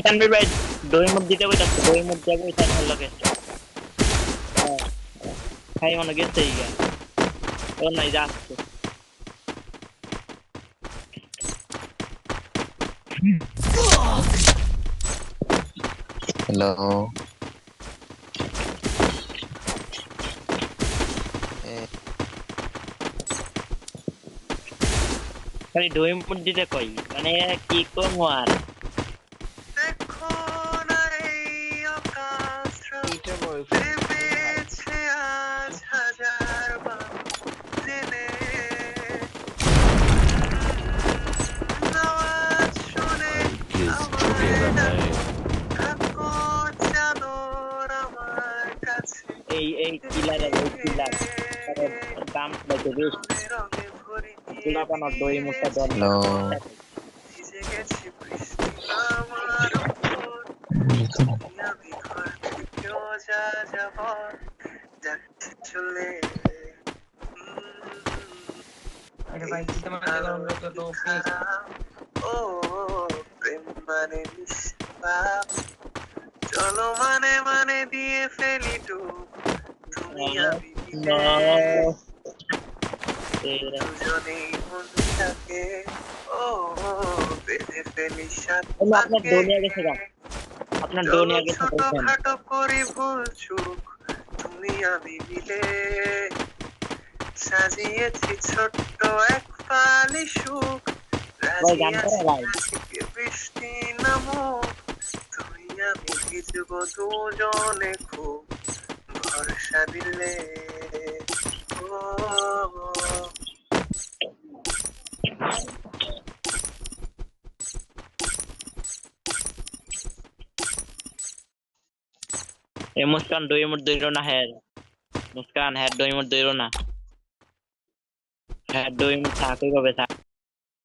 তানভীর ভাই দই মুখ দিতে বইতাছে দই মুখ দিয়ে বইতাছে লগে খাই মনে গেছে ইয়া ও নাই যাচ্ছে হ্যালো খালি দই মুখ দিতে কই মানে কি করবো আর এইটা বয়ফ্রেন্ড Kiss together, man. এই কিলারের এই কিলার দাম কত বেশ কিলা বানার দই মুখটা দেন হ্যালো আরে ভাই কি তোমার কারণ তো প্লিজ চলো মানে মানে দিয়ে ফেলি ডুব তুমি আমি দুজনেই মনটাকে ও বেঁধে ফেলি আপনার দুনিয়া গেছে গা আপনার দুনিয়া গেছে বলছেন ছোটখাটো করি ভুল চুক তুমি আমি মিলে সাজিয়েছি ছোট্ট এক ফালি সুখ ভাই গান করে ভাই বৃষ্টি নামুক তুই আমি ভিজব দুজনে খুব ভরসা দিলে ও এই মুস্কান দই মুখ দইরো না হ্যাঁ মুস্কান হ্যাঁ দই মুখ দইরো না হ্যাঁ দই মুখ থাকই কবে